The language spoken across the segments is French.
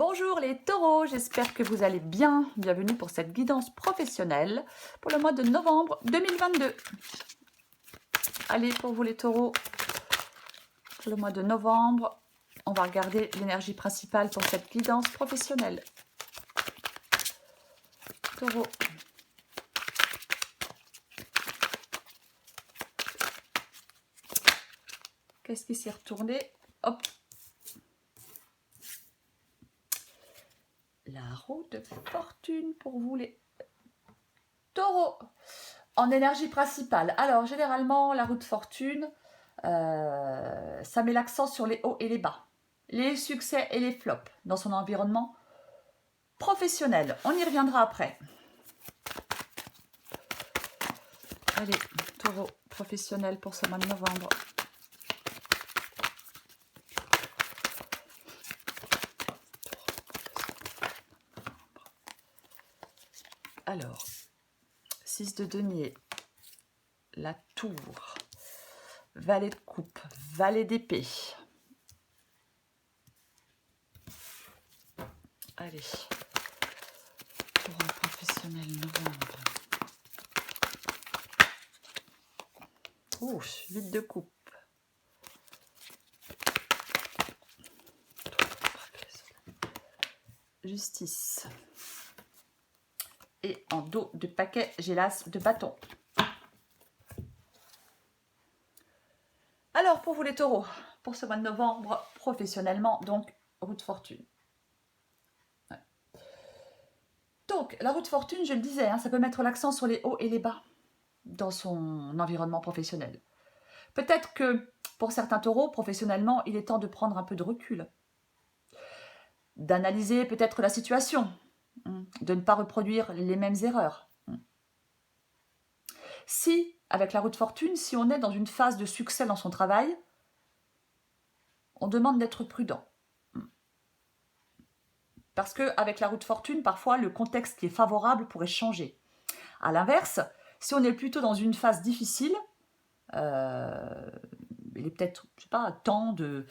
Bonjour les taureaux, j'espère que vous allez bien. Bienvenue pour cette guidance professionnelle pour le mois de novembre 2022. Allez, pour vous les taureaux, pour le mois de novembre, on va regarder l'énergie principale pour cette guidance professionnelle. Taureau. Qu'est-ce qui s'est retourné? Hop. La roue de fortune pour vous les taureaux. En énergie principale. Alors, généralement, la roue de fortune, ça met l'accent sur les hauts et les bas. Les succès et les flops dans son environnement professionnel. On y reviendra après. Allez, taureau professionnel pour ce mois de novembre. Alors, 6 de denier, la tour, valet de coupe, valet d'épée. Allez, taureau professionnel novembre. Ouh, 8 de coupe. Justice. Et en dos de paquet, j'ai l'as de bâton. Alors, pour vous les taureaux, pour ce mois de novembre, professionnellement, donc, roue de fortune. Ouais. Donc, la roue de fortune, je le disais, hein, ça peut mettre l'accent sur les hauts et les bas dans son environnement professionnel. Peut-être que, pour certains taureaux, professionnellement, il est temps de prendre un peu de recul. D'analyser peut-être la situation, de ne pas reproduire les mêmes erreurs. Si, avec la roue de fortune, si on est dans une phase de succès dans son travail, on demande d'être prudent. Parce qu'avec la roue de fortune, parfois, le contexte qui est favorable pourrait changer. À l'inverse, si on est plutôt dans une phase difficile, il est peut-être, je ne sais pas, temps de,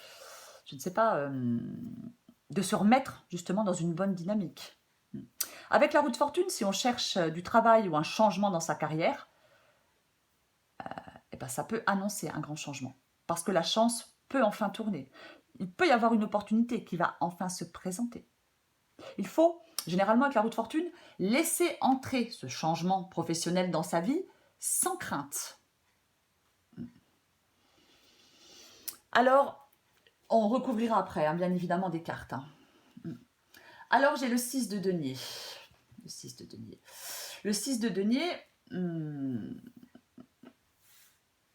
je ne sais pas, de se remettre justement dans une bonne dynamique. Avec la roue de fortune, si on cherche du travail ou un changement dans sa carrière, eh ben, ça peut annoncer un grand changement. Parce que la chance peut enfin tourner. Il peut y avoir une opportunité qui va enfin se présenter. Il faut, généralement avec la roue de fortune, laisser entrer ce changement professionnel dans sa vie sans crainte. Alors, on recouvrira après, hein, bien évidemment, des cartes. Hein. Alors, j'ai le 6 de denier. Le 6 de denier. Le 6 de denier,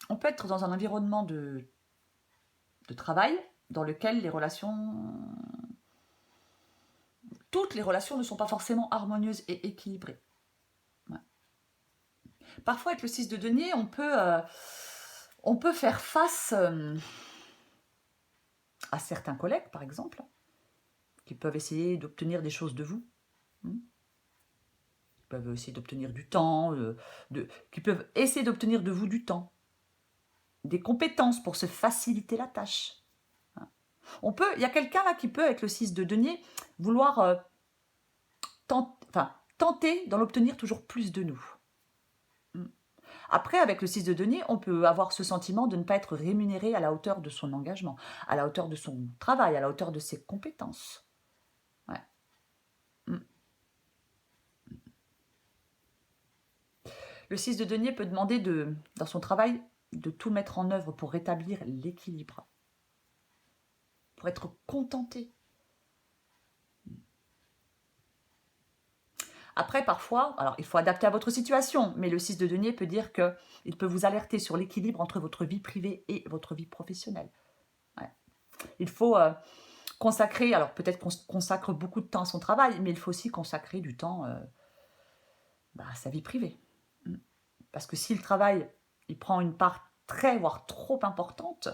on peut être dans un environnement de travail dans lequel les relations... Toutes les relations ne sont pas forcément harmonieuses et équilibrées. Ouais. Parfois, avec le 6 de denier, on peut faire face à certains collègues, par exemple, qui peuvent essayer d'obtenir des choses de vous. Ils peuvent essayer d'obtenir du temps, qui peuvent essayer d'obtenir de vous du temps, des compétences pour se faciliter la tâche. Il y a quelqu'un là qui peut, avec le 6 de denier, vouloir tenter d'en obtenir toujours plus de nous. Après, avec le 6 de denier, on peut avoir ce sentiment de ne pas être rémunéré à la hauteur de son engagement, à la hauteur de son travail, à la hauteur de ses compétences. Ouais. Le 6 de denier peut demander, dans son travail, de tout mettre en œuvre pour rétablir l'équilibre, pour être contenté. Après, parfois, alors il faut adapter à votre situation, mais le 6 de denier peut dire qu'il peut vous alerter sur l'équilibre entre votre vie privée et votre vie professionnelle. Ouais. Il faut consacrer, alors peut-être qu'on consacre beaucoup de temps à son travail, mais il faut aussi consacrer du temps à sa vie privée. Parce que si le travail, il prend une part très, voire trop importante,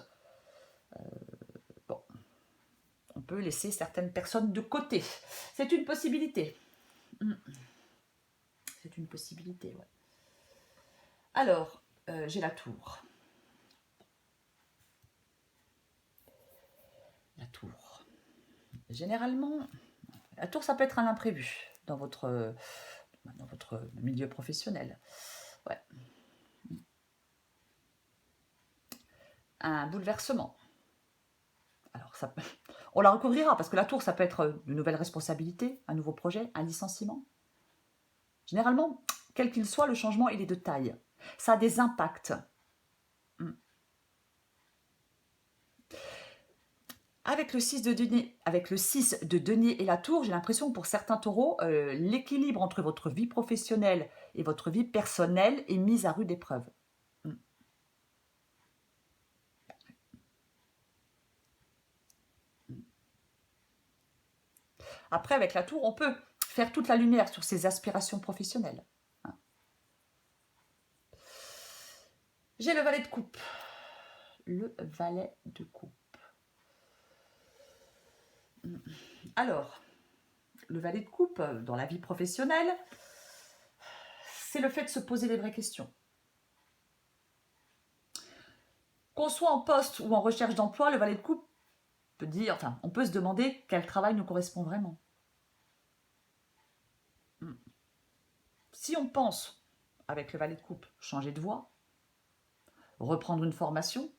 on peut laisser certaines personnes de côté. C'est une possibilité. C'est une possibilité, ouais. Alors, j'ai la tour. La tour. Généralement, La tour, ça peut être un imprévu dans votre milieu professionnel. Ouais. Un bouleversement. Alors, on la recouvrira parce que la tour, ça peut être de nouvelles responsabilités, un nouveau projet, un licenciement. Généralement, quel qu'il soit, le changement, il est de taille. Ça a des impacts. Avec le 6 de denier et la tour, j'ai l'impression que pour certains taureaux, l'équilibre entre votre vie professionnelle et votre vie personnelle est mis à rude épreuve. Mm. Après, avec la tour, on peut faire toute la lumière sur ses aspirations professionnelles. Hein. J'ai le valet de coupe. Le valet de coupe. Alors, le valet de coupe, dans la vie professionnelle, c'est le fait de se poser les vraies questions. Qu'on soit en poste ou en recherche d'emploi, le valet de coupe peut dire, enfin, on peut se demander quel travail nous correspond vraiment. Si on pense, avec le valet de coupe, changer de voie, reprendre une formation,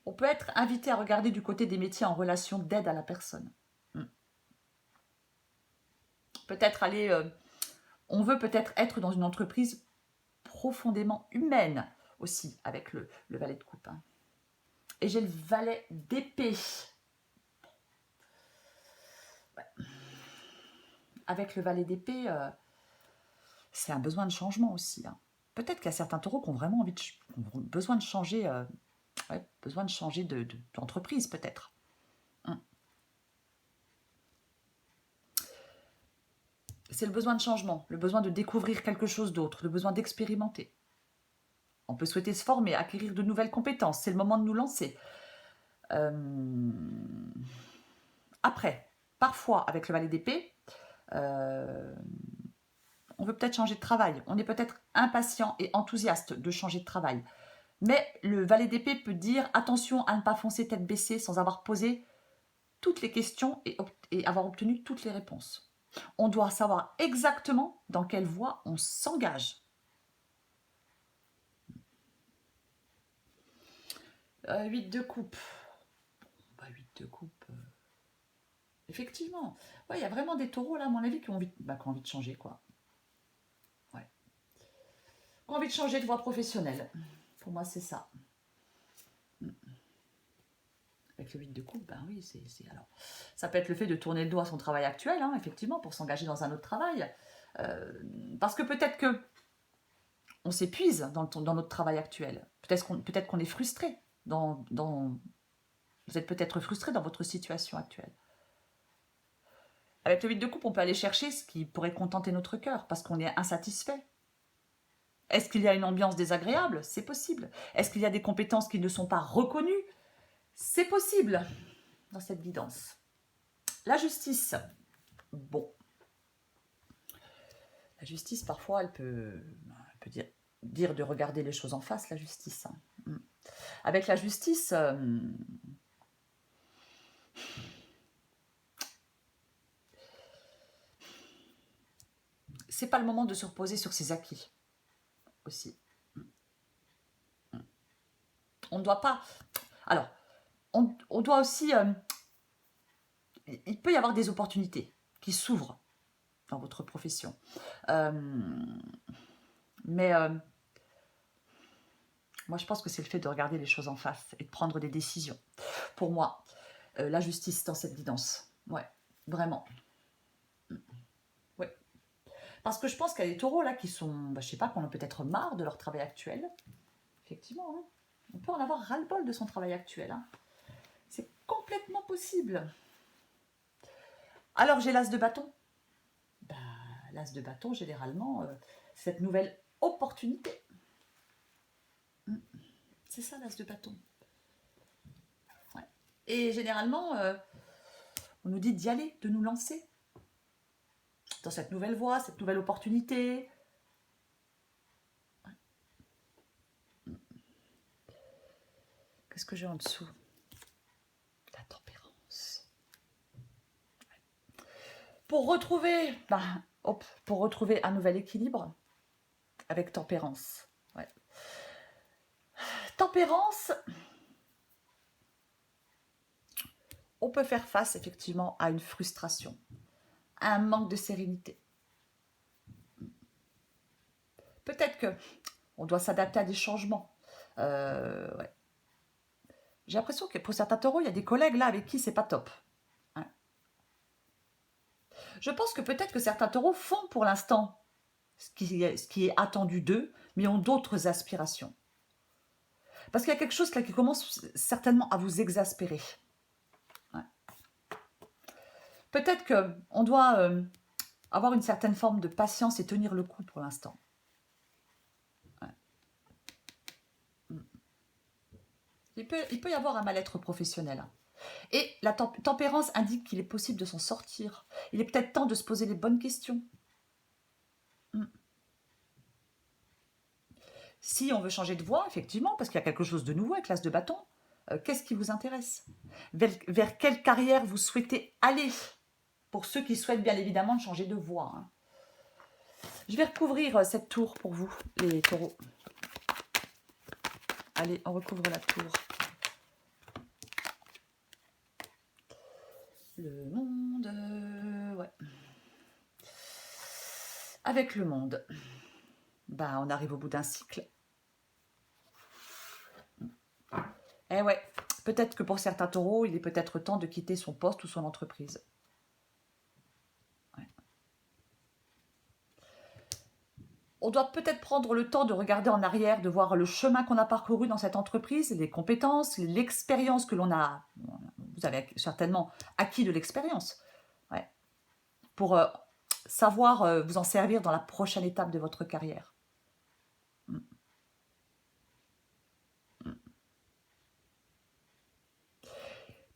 on peut être invité à regarder du côté des métiers en relation d'aide à la personne. Peut-être on veut peut-être être dans une entreprise profondément humaine aussi, avec le valet de coupe. Hein. Et j'ai le valet d'épée. Ouais. Avec le valet d'épée, c'est un besoin de changement aussi. Hein. Peut-être qu'il y a certains taureaux qui ont vraiment besoin de changer, d'entreprise peut-être. C'est le besoin de changement, le besoin de découvrir quelque chose d'autre, le besoin d'expérimenter. On peut souhaiter se former, acquérir de nouvelles compétences. C'est le moment de nous lancer. Après, parfois, avec le valet d'épée, on veut peut-être changer de travail. On est peut-être impatient et enthousiaste de changer de travail. Mais le valet d'épée peut dire attention à ne pas foncer tête baissée sans avoir posé toutes les questions et avoir obtenu toutes les réponses. On doit savoir exactement dans quelle voie on s'engage. 8 de coupe. 8 de coupe. Effectivement. Ouais, il y a vraiment des taureaux, là, à mon avis, qui ont envie de changer, quoi. Ouais. Qui ont envie de changer de voie professionnelle. Pour moi, c'est ça. Avec le 8 de coupe, ben oui, alors. Ça peut être le fait de tourner le dos à son travail actuel, hein, effectivement, pour s'engager dans un autre travail. Parce que peut-être que on s'épuise dans notre travail actuel. Peut-être qu'on est frustré vous êtes peut-être frustré dans votre situation actuelle. Avec le 8 de coupe, on peut aller chercher ce qui pourrait contenter notre cœur parce qu'on est insatisfait. Est-ce qu'il y a une ambiance désagréable? C'est possible. Est-ce qu'il y a des compétences qui ne sont pas reconnues? C'est possible dans cette guidance. La justice. Bon. La justice, parfois, elle peut dire de regarder les choses en face, la justice. Avec la justice, c'est pas le moment de se reposer sur ses acquis aussi. On ne doit pas. Alors, on doit aussi. Il peut y avoir des opportunités qui s'ouvrent dans votre profession. Mais moi, je pense que c'est le fait de regarder les choses en face et de prendre des décisions. Pour moi, la justice dans cette guidance. Ouais, vraiment. Ouais. Parce que je pense qu'il y a des taureaux là qui sont, je sais pas, qu'on a peut-être marre de leur travail actuel. Effectivement, hein. On peut en avoir ras-le-bol de son travail actuel. Hein. C'est complètement possible. Alors, j'ai l'as de bâton. L'as de bâton, généralement, cette nouvelle opportunité. C'est ça, l'as de bâton. Ouais. Et généralement, on nous dit d'y aller, de nous lancer dans cette nouvelle voie, cette nouvelle opportunité. Ouais. Qu'est-ce que j'ai en dessous? La tempérance. Ouais. Pour retrouver, pour retrouver un nouvel équilibre avec tempérance. Ouais. Tempérance, on peut faire face effectivement à une frustration, à un manque de sérénité. Peut-être que on doit s'adapter à des changements. Ouais. J'ai l'impression que pour certains taureaux, il y a des collègues là avec qui c'est pas top. Ouais. Je pense que peut-être que certains taureaux font pour l'instant ce qui est attendu d'eux, mais ont d'autres aspirations. Parce qu'il y a quelque chose là qui commence certainement à vous exaspérer. Ouais. Peut-être qu'on doit avoir une certaine forme de patience et tenir le coup pour l'instant. Ouais. Il peut y avoir un mal-être professionnel. Et la tempérance indique qu'il est possible de s'en sortir. Il est peut-être temps de se poser les bonnes questions. Si on veut changer de voie, effectivement, parce qu'il y a quelque chose de nouveau avec l'as de bâton, qu'est-ce qui vous intéresse? Vers quelle carrière vous souhaitez aller? Pour ceux qui souhaitent bien évidemment changer de voie. Hein. Je vais recouvrir cette tour pour vous, les taureaux. Allez, on recouvre la tour. Le monde, ouais. Avec le monde, on arrive au bout d'un cycle. Eh ouais, peut-être que pour certains taureaux, il est peut-être temps de quitter son poste ou son entreprise. Ouais. On doit peut-être prendre le temps de regarder en arrière, de voir le chemin qu'on a parcouru dans cette entreprise, les compétences, l'expérience que l'on a. Vous avez certainement acquis de l'expérience. Ouais. Pour savoir vous en servir dans la prochaine étape de votre carrière.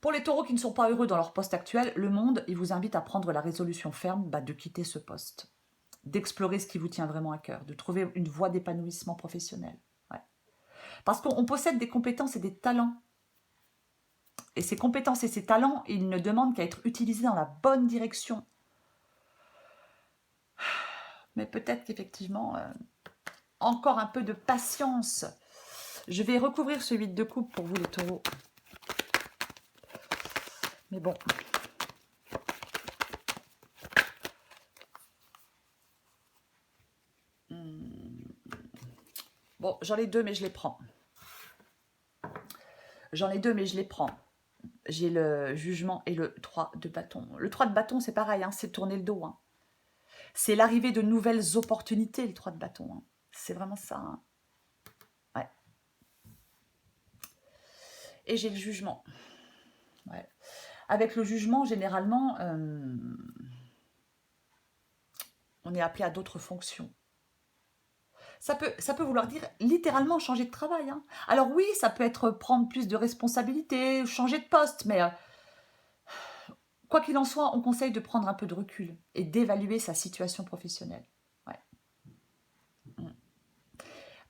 Pour les taureaux qui ne sont pas heureux dans leur poste actuel, le monde, il vous invite à prendre la résolution ferme de quitter ce poste, d'explorer ce qui vous tient vraiment à cœur, de trouver une voie d'épanouissement professionnel. Ouais. Parce qu'on possède des compétences et des talents. Et ces compétences et ces talents, ils ne demandent qu'à être utilisés dans la bonne direction. Mais peut-être qu'effectivement, encore un peu de patience. Je vais recouvrir ce 8 de coupe pour vous les taureaux. Mais bon. Bon, j'en ai deux, mais je les prends. J'en ai deux, mais je les prends. J'ai le jugement et le 3 de bâton. Le 3 de bâton, c'est pareil, hein, c'est tourner le dos. Hein. C'est l'arrivée de nouvelles opportunités, le 3 de bâton. Hein. C'est vraiment ça. Hein. Ouais. Et j'ai le jugement. Ouais. Avec le jugement, généralement, on est appelé à d'autres fonctions. Ça peut vouloir dire littéralement changer de travail. Hein. Alors oui, ça peut être prendre plus de responsabilités, changer de poste, mais quoi qu'il en soit, on conseille de prendre un peu de recul et d'évaluer sa situation professionnelle. Ouais.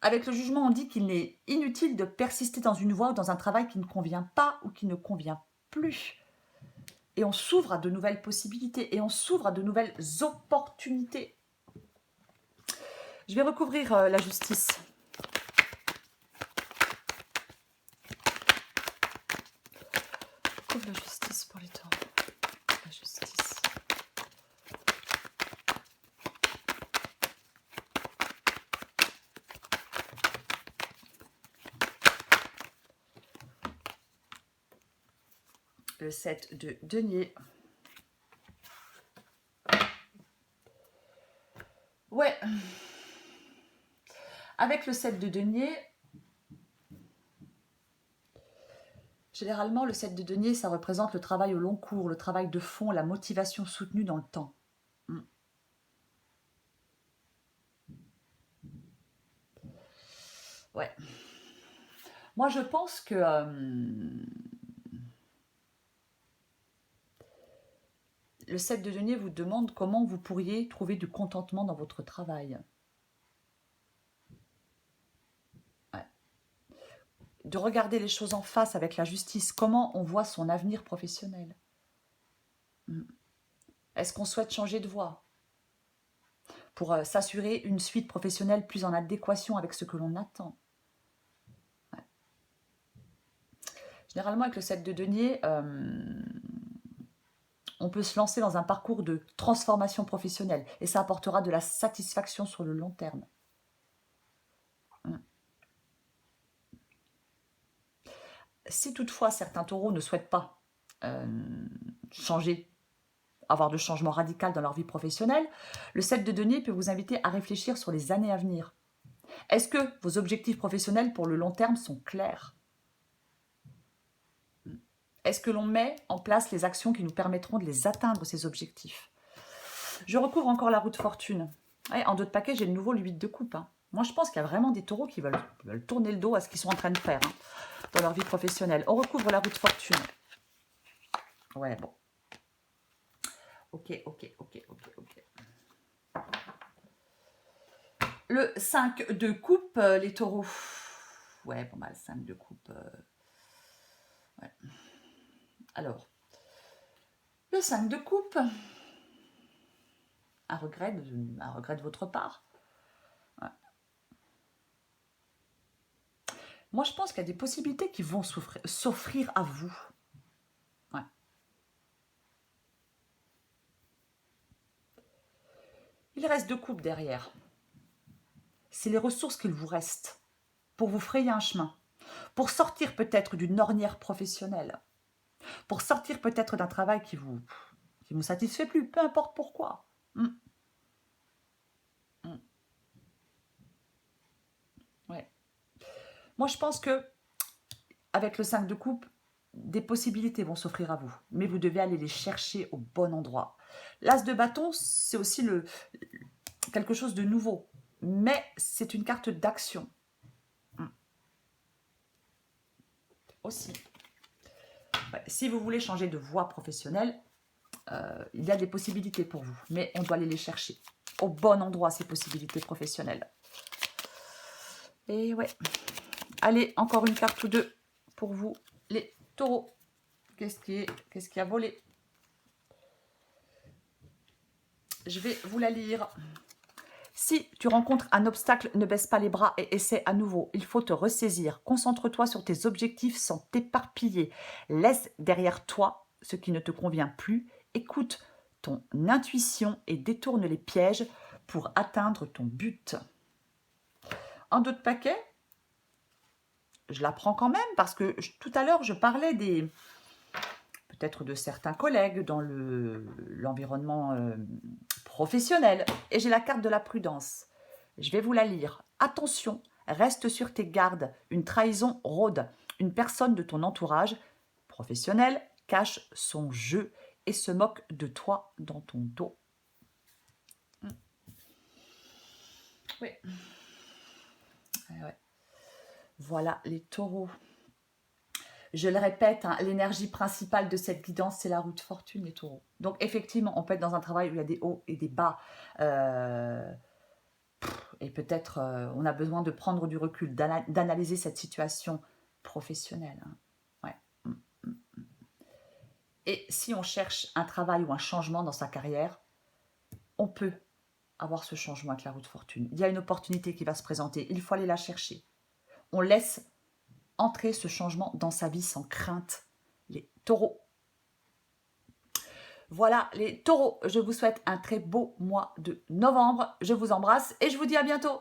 Avec le jugement, on dit qu'il est inutile de persister dans une voie ou dans un travail qui ne convient pas ou qui ne convient plus. Et on s'ouvre à de nouvelles possibilités et on s'ouvre à de nouvelles opportunités. Je vais recouvrir la justice. Je couvre la justice pour les taureaux. La justice. Le 7 de denier. Ouais. Avec le 7 de denier, généralement, le 7 de denier, ça représente le travail au long cours, le travail de fond, la motivation soutenue dans le temps. Ouais. Moi, je pense que le 7 de denier vous demande comment vous pourriez trouver du contentement dans votre travail. Ouais. De regarder les choses en face avec la justice, comment on voit son avenir professionnel. Est-ce qu'on souhaite changer de voie pour s'assurer une suite professionnelle plus en adéquation avec ce que l'on attend? Ouais. Généralement, avec le 7 de denier, on peut se lancer dans un parcours de transformation professionnelle et ça apportera de la satisfaction sur le long terme. Si toutefois certains taureaux ne souhaitent pas changer, avoir de changement radical dans leur vie professionnelle, le 7 de denier peut vous inviter à réfléchir sur les années à venir. Est-ce que vos objectifs professionnels pour le long terme sont clairs? Est-ce que l'on met en place les actions qui nous permettront de les atteindre, ces objectifs? Je recouvre encore la roue de fortune. Ouais, en dos de paquet, j'ai de nouveau le 8 de coupe. Moi, je pense qu'il y a vraiment des taureaux qui veulent tourner le dos à ce qu'ils sont en train de faire dans leur vie professionnelle. On recouvre la roue de fortune. Ouais, bon. Ok. Le 5 de coupe, les taureaux. Ouais, bon, bah, le 5 de coupe. Ouais. Alors, le 5 de coupe, un regret de votre part. Ouais. Moi, je pense qu'il y a des possibilités qui vont s'offrir à vous. Ouais. Il reste 2 coupes derrière. C'est les ressources qu'il vous reste pour vous frayer un chemin, pour sortir peut-être d'une ornière professionnelle, pour sortir peut-être d'un travail qui vous satisfait plus, peu importe pourquoi. Ouais. Moi, je pense que avec le 5 de coupe, des possibilités vont s'offrir à vous, mais vous devez aller les chercher au bon endroit. L'as de bâton, c'est aussi quelque chose de nouveau, mais c'est une carte d'action. Aussi. Ouais, si vous voulez changer de voie professionnelle, il y a des possibilités pour vous, mais on doit aller les chercher au bon endroit, ces possibilités professionnelles. Et ouais. Allez, encore une carte ou deux pour vous, les taureaux. Qu'est-ce qui a volé? Je vais vous la lire. Si tu rencontres un obstacle, ne baisse pas les bras et essaie à nouveau. Il faut te ressaisir. Concentre-toi sur tes objectifs sans t'éparpiller. Laisse derrière toi ce qui ne te convient plus. Écoute ton intuition et détourne les pièges pour atteindre ton but. En dos de paquet, je la prends quand même parce que tout à l'heure, je parlais peut-être de certains collègues dans l'environnement professionnel. Et j'ai la carte de la prudence. Je vais vous la lire. Attention, reste sur tes gardes. Une trahison rôde. Une personne de ton entourage professionnel cache son jeu et se moque de toi dans ton dos. Oui. Ouais. Voilà les taureaux. Je le répète, l'énergie principale de cette guidance, c'est la roue de fortune, les taureaux. Donc effectivement, on peut être dans un travail où il y a des hauts et des bas. Et peut-être on a besoin de prendre du recul, d'analyser cette situation professionnelle. Ouais. Et si on cherche un travail ou un changement dans sa carrière, on peut avoir ce changement avec la roue de fortune. Il y a une opportunité qui va se présenter, il faut aller la chercher. On laisse entrer ce changement dans sa vie sans crainte. Les taureaux. Voilà les taureaux, je vous souhaite un très beau mois de novembre. Je vous embrasse et je vous dis à bientôt.